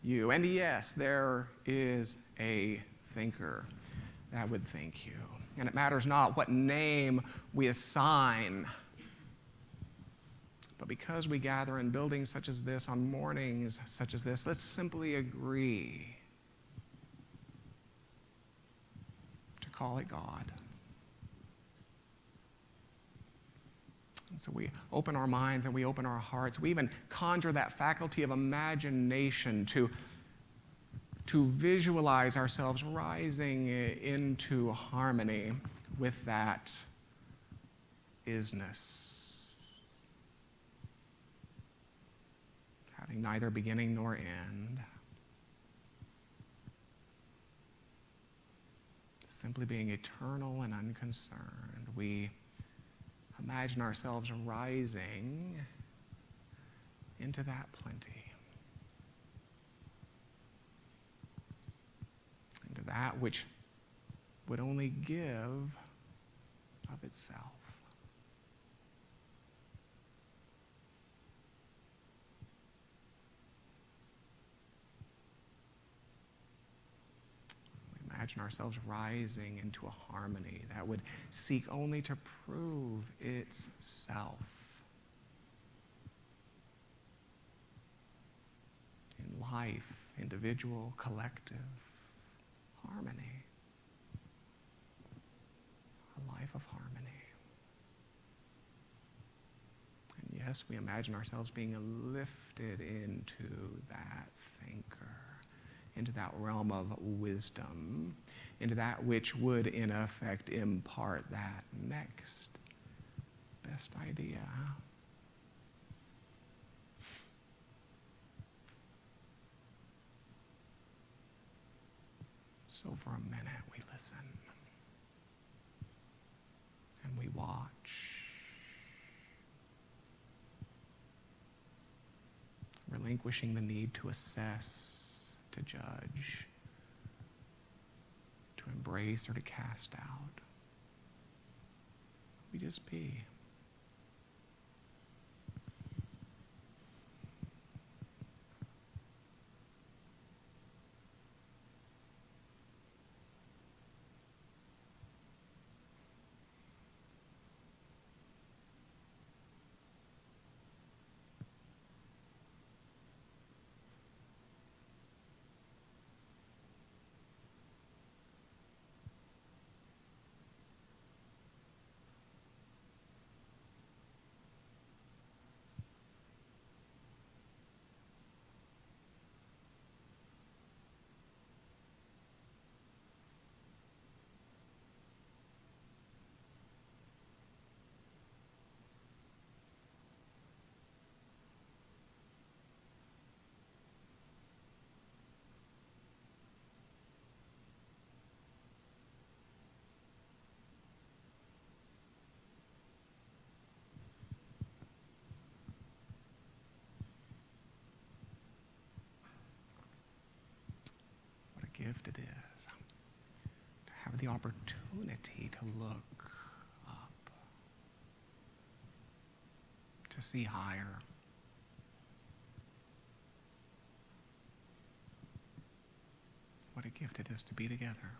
you. And yes, there is a thinker that would think you. And it matters not what name we assign, but because we gather in buildings such as this, on mornings such as this, let's simply agree to call it God. And so we open our minds and we open our hearts. We even conjure that faculty of imagination to visualize ourselves rising into harmony with that isness, having neither beginning nor end, simply being eternal and unconcerned. We imagine ourselves rising into that plenty, into that which would only give of itself. Imagine ourselves rising into a harmony that would seek only to prove itself in life, individual, collective harmony, a life of harmony. And yes, we imagine ourselves being lifted into that thinker, into that realm of wisdom, into that which would, in effect, impart that next best idea. So for a minute, we listen, and we watch, relinquishing the need to assess, to judge, to embrace, or to cast out. We just be. Gift it is to have the opportunity to look up, to see higher. What a gift it is to be together.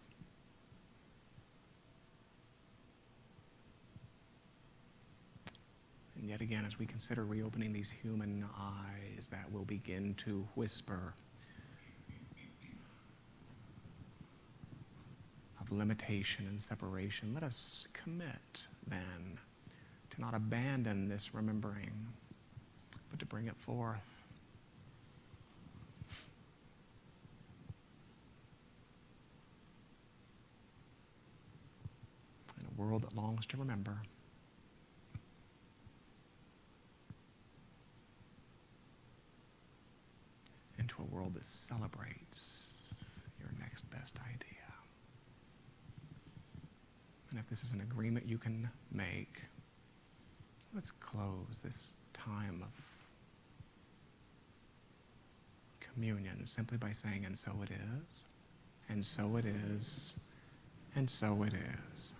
And yet again, as we consider reopening these human eyes that will begin to whisper limitation and separation, let us commit then to not abandon this remembering, but to bring it forth. In a world that longs to remember, into a world that celebrates your next best idea. And if this is an agreement you can make, let's close this time of communion simply by saying, and so it is, and so it is, and so it is.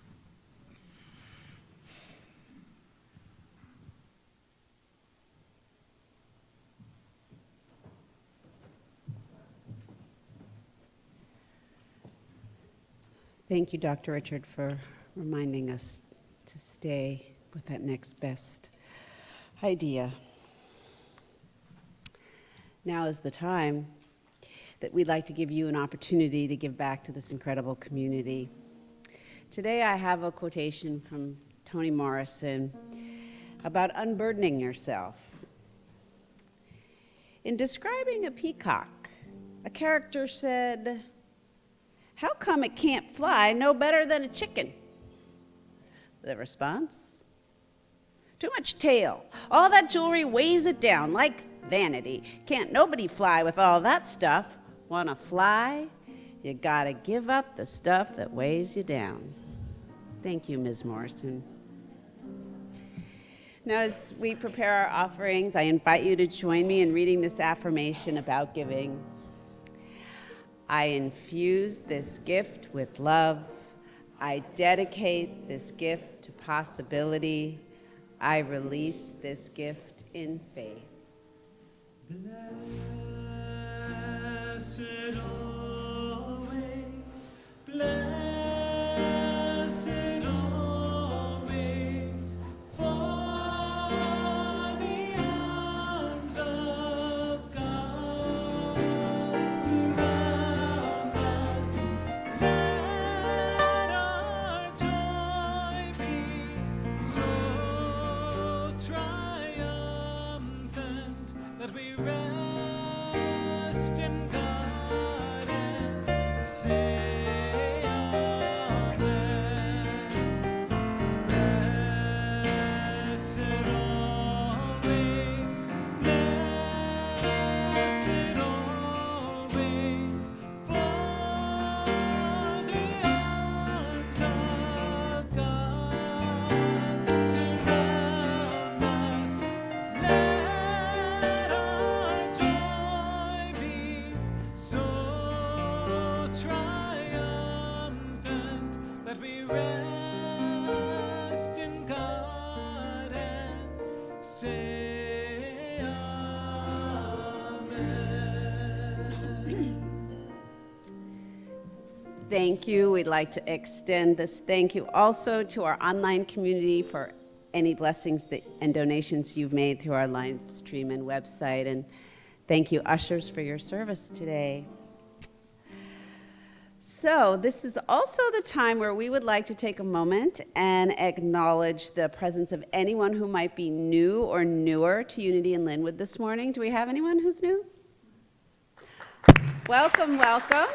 Thank you, Dr. Richard, for reminding us to stay with that next best idea. Now is the time that we'd like to give you an opportunity to give back to this incredible community. Today I have a quotation from Toni Morrison about unburdening yourself. In describing a peacock, a character said, "How come it can't fly no better than a chicken?" The response, "Too much tail. All that jewelry weighs it down like vanity. Can't nobody fly with all that stuff. Wanna fly? You gotta give up the stuff that weighs you down." Thank you, Ms. Morrison. Now, as we prepare our offerings, I invite you to join me in reading this affirmation about giving. I infuse this gift with love. I dedicate this gift to possibility. I release this gift in faith. Blessed always, blessed always, for the arms of God surround us. Let our joy be so triumphant that we rest thank you. We'd like to extend this thank you also to our online community for any blessings and donations you've made through our live stream and website. And thank you, ushers, for your service today. So this is also the time where we would like to take a moment and acknowledge the presence of anyone who might be new or newer to Unity in Lynnwood this morning. Do we have anyone who's new? Welcome, welcome.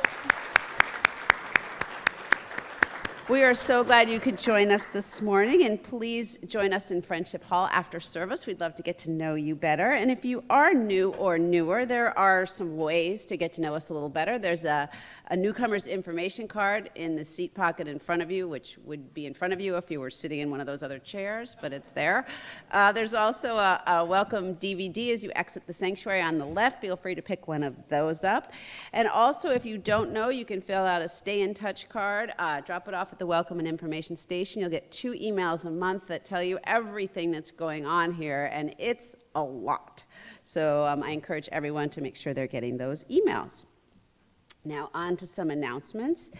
We are so glad you could join us this morning, and please join us in Friendship Hall after service. We'd love to get to know you better. And if you are new or newer, there are some ways to get to know us a little better. There's a newcomer's information card in the seat pocket in front of you, which would be in front of you if you were sitting in one of those other chairs, but it's there. There's also a welcome DVD as you exit the sanctuary on the left. Feel free to pick one of those up. And also, if you don't know, you can fill out a stay in touch card, drop it off at the Welcome and Information Station. You'll get 2 emails a month that tell you everything that's going on here, and it's a lot. So I encourage everyone to make sure they're getting those emails. Now on to some announcements.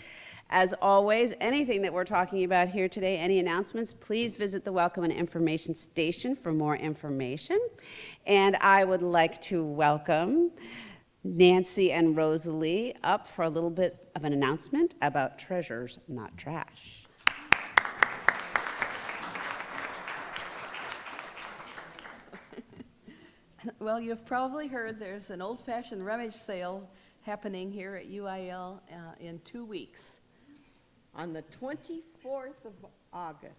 As always, anything that we're talking about here today, any announcements, please visit the Welcome and Information Station for more information. And I would like to welcome Nancy and Rosalie up for a little bit of an announcement about treasures, not trash. Well, you've probably heard there's an old-fashioned rummage sale happening here at UIL in 2 weeks. On the 24th of August,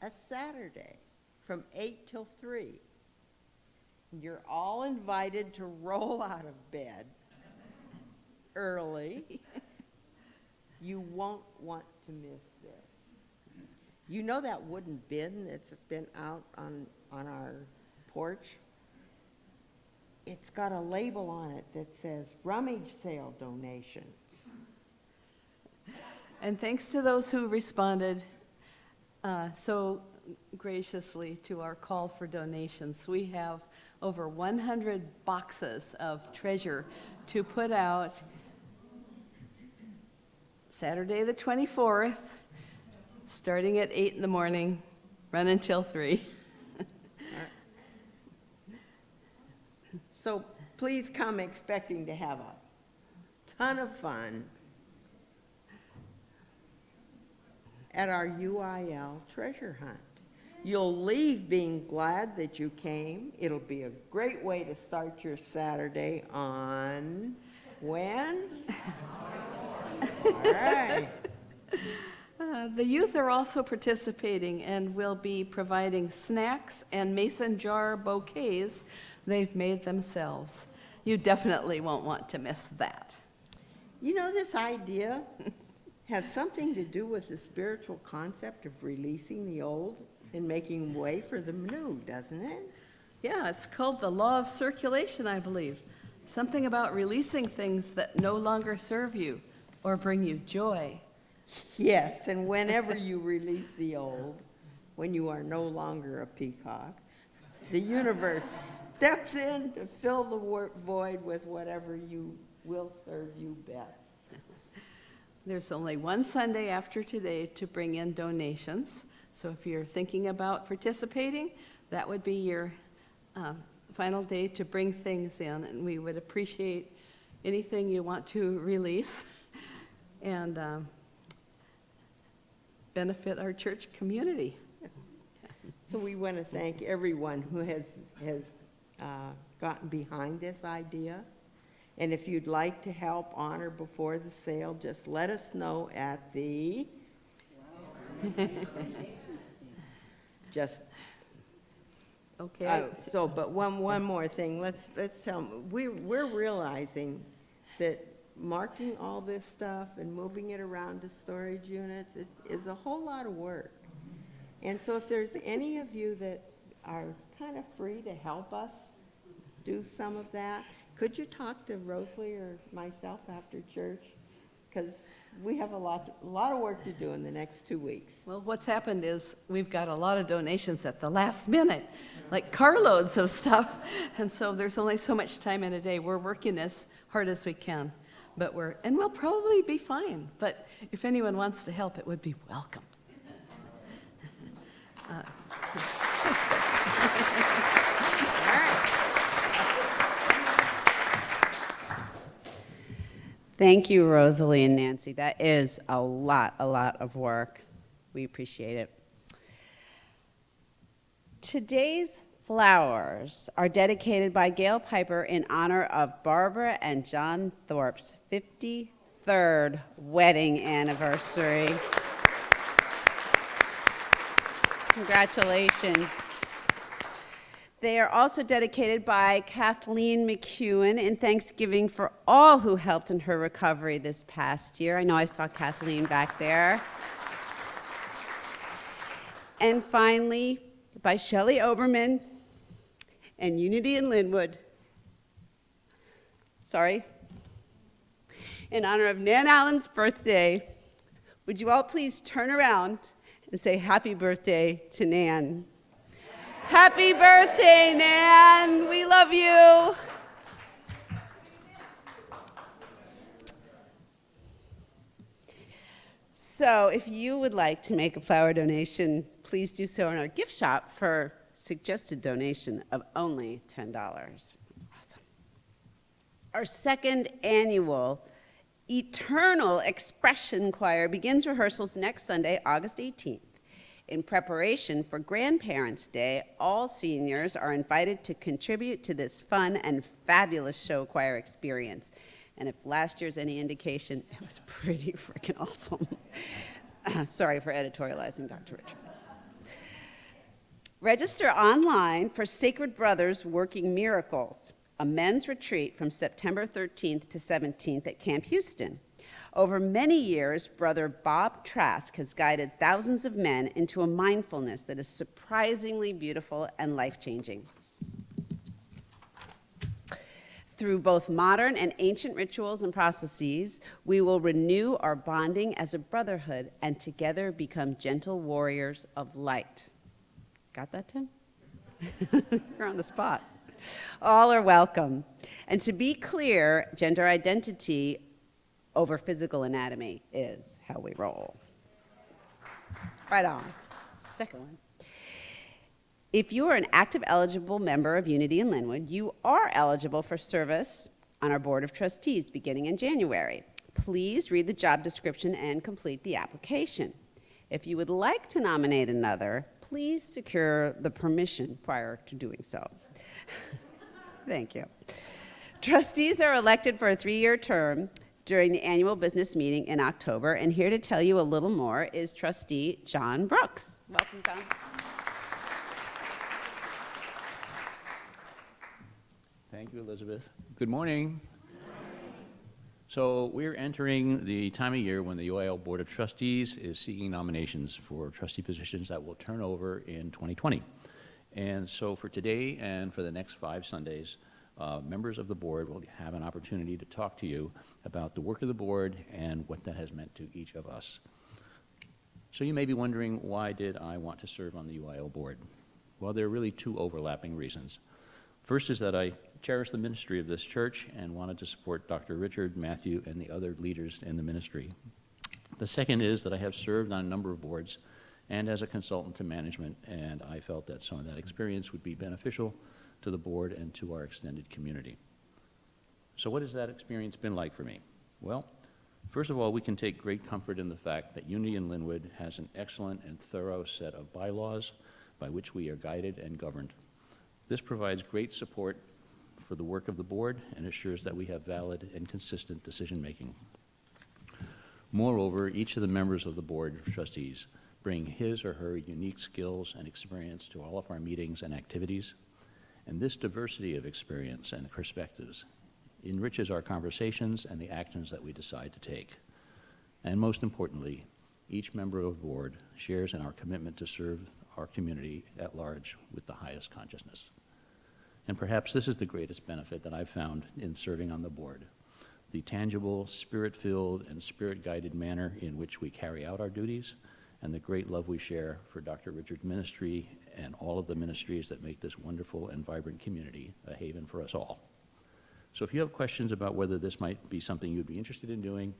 a Saturday, from 8 till 3. You're all invited to roll out of bed early. You won't want to miss this. You know that wooden bin that's been out on our porch? It's got a label on it that says rummage sale donations. And thanks to those who responded so graciously to our call for donations. We have over 100 boxes of treasure to put out Saturday the 24th, starting at 8 in the morning, run until 3. So please come expecting to have a ton of fun at our UIL treasure hunt. You'll leave being glad that you came. It'll be a great way to start your Saturday on when? All right. The youth are also participating and will be providing snacks and mason jar bouquets they've made themselves. You definitely won't want to miss that. You know, this idea has something to do with the spiritual concept of releasing the old and making way for the new, doesn't it? Yeah, it's called the law of circulation, I believe. Something about releasing things that no longer serve you or bring you joy. Yes, and whenever you release the old, when you are no longer a peacock, the universe steps in to fill the void with whatever you will serve you best. There's only one Sunday after today to bring in donations. So if you're thinking about participating, that would be your final day to bring things in. And we would appreciate anything you want to release and benefit our church community. So we want to thank everyone who has gotten behind this idea. And if you'd like to help on or before the sale, just let us know at the just okay. But one more thing. Let's tell them we're realizing that marking all this stuff and moving it around to storage units is a whole lot of work. And so if there's any of you that are kind of free to help us do some of that, could you talk to Rosalie or myself after church? Because we have a lot of work to do in the next 2 weeks. Well, what's happened is we've got a lot of donations at the last minute, like carloads of stuff. And so there's only so much time in a day. We're working as hard as we can. but we'll probably be fine. But if anyone wants to help, it would be welcome. That's good. Thank you, Rosalie and Nancy. That is a lot of work. We appreciate it. Today's flowers are dedicated by Gail Piper in honor of Barbara and John Thorpe's 53rd wedding anniversary. Congratulations. They are also dedicated by Kathleen McEwen in thanksgiving for all who helped in her recovery this past year. I know I saw Kathleen back there. And finally, by Shelley Oberman and Unity in Lynnwood. In honor of Nan Allen's birthday, would you all please turn around and say happy birthday to Nan? Happy birthday, Nan. We love you. So if you would like to make a flower donation, please do so in our gift shop for suggested donation of only $10. That's awesome. Our second annual Eternal Expression Choir begins rehearsals next Sunday, August 18th. In preparation for Grandparents' Day, all seniors are invited to contribute to this fun and fabulous show choir experience. And if last year's any indication, it was pretty freaking awesome. Sorry for editorializing, Dr. Richard. Register online for Sacred Brothers Working Miracles, a men's retreat from September 13th to 17th at Camp Houston. Over many years, Brother Bob Trask has guided thousands of men into a mindfulness that is surprisingly beautiful and life-changing. Through both modern and ancient rituals and processes, we will renew our bonding as a brotherhood and together become gentle warriors of light. Got that, Tim? You're on the spot. All are welcome. And to be clear, gender identity over physical anatomy is how we roll. Right on. Second one. If you are an active eligible member of Unity in Lynnwood, you are eligible for service on our Board of Trustees beginning in January. Please read the job description and complete the application. If you would like to nominate another, please secure the permission prior to doing so. Thank you. Trustees are elected for a 3-year term during the annual business meeting in October, and here to tell you a little more is Trustee John Brooks. Welcome, John. Thank you, Elizabeth. Good morning. So we're entering the time of year when the UIL Board of Trustees is seeking nominations for trustee positions that will turn over in 2020. And so for today and for the next 5 Sundays, members of the board will have an opportunity to talk to you about the work of the board and what that has meant to each of us. So you may be wondering, why did I want to serve on the UIL board? Well, there are really 2 overlapping reasons. First is that I cherish the ministry of this church and wanted to support Dr. Richard, Matthew, and the other leaders in the ministry. The second is that I have served on a number of boards and as a consultant to management, and I felt that some of that experience would be beneficial to the board and to our extended community. So what has that experience been like for me? Well, first of all, we can take great comfort in the fact that Unity in Lynnwood has an excellent and thorough set of bylaws by which we are guided and governed. This provides great support for the work of the board and assures that we have valid and consistent decision-making. Moreover, each of the members of the Board of Trustees bring his or her unique skills and experience to all of our meetings and activities, and this diversity of experience and perspectives enriches our conversations and the actions that we decide to take. And most importantly, each member of the board shares in our commitment to serve our community at large with the highest consciousness. And perhaps this is the greatest benefit that I've found in serving on the board: the tangible, spirit-filled, and spirit-guided manner in which we carry out our duties, and the great love we share for Dr. Richard's ministry and all of the ministries that make this wonderful and vibrant community a haven for us all. So if you have questions about whether this might be something you'd be interested in doing,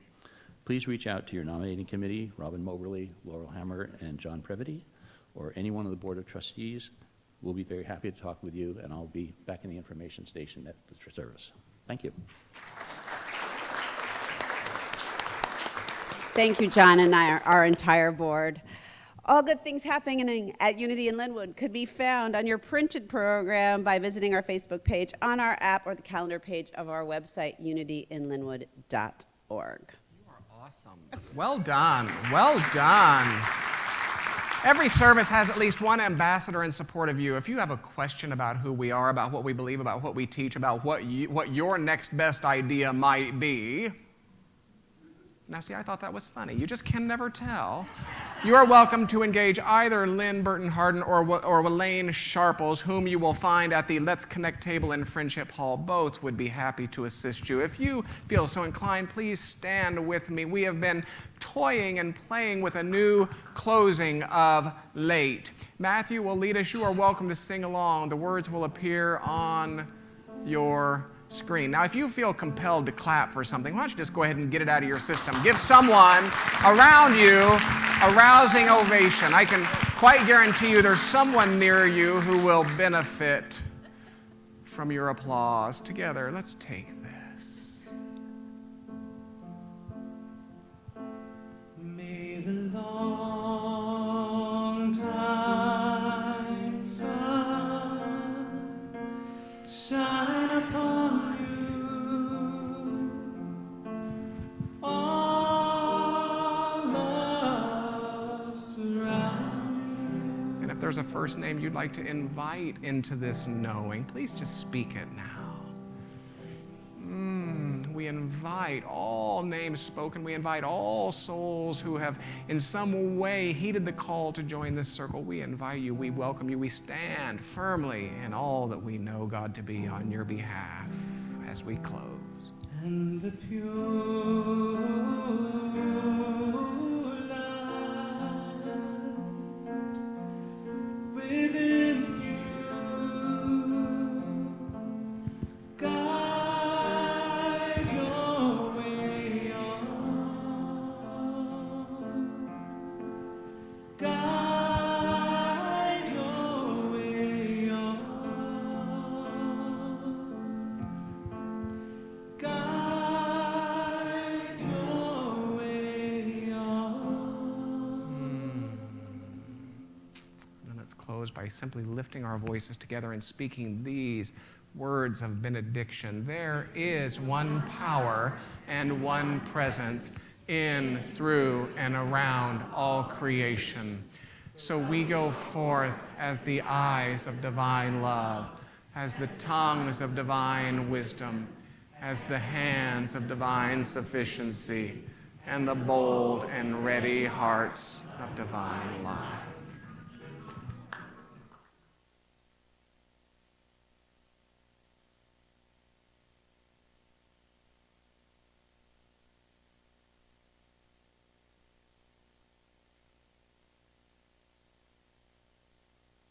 please reach out to your nominating committee, Robin Moberly, Laurel Hammer, and John Previty, or anyone on the Board of Trustees. We'll be very happy to talk with you, and I'll be back in the information station at the service. Thank you. Thank you, John, and our entire board. All good things happening at Unity in Lynnwood could be found on your printed program by visiting our Facebook page, on our app, or the calendar page of our website, unityinlynnwood.org. You are awesome. Well done. Well done. Every service has at least one ambassador in support of you. If you have a question about who we are, about what we believe, about what we teach, about what your next best idea might be. Now, see, I thought that was funny. You just can never tell. You are welcome to engage either Lynn Burton Harden or Elaine Sharples, whom you will find at the Let's Connect table in Friendship Hall. Both would be happy to assist you. If you feel so inclined, please stand with me. We have been toying and playing with a new closing of Late. Matthew will lead us. You are welcome to sing along. The words will appear on your screen. Now, if you feel compelled to clap for something, why don't you just go ahead and get it out of your system. Give someone around you a rousing ovation. I can quite guarantee you there's someone near you who will benefit from your applause. Together, let's take this. May the long time sun shine upon there's a first name you'd like to invite into this knowing, please just speak it now. We invite all names spoken. We invite all souls who have in some way heeded the call to join this circle. We invite you. We welcome you. We stand firmly in all that we know God to be on your behalf as we close. And the pure within you, guide your way on, guide your way on, guide your way on. Let's close by simply lifting our voices together and speaking these words of benediction. There is one power and one presence in, through, and around all creation. So we go forth as the eyes of divine love, as the tongues of divine wisdom, as the hands of divine sufficiency, and the bold and ready hearts of divine love.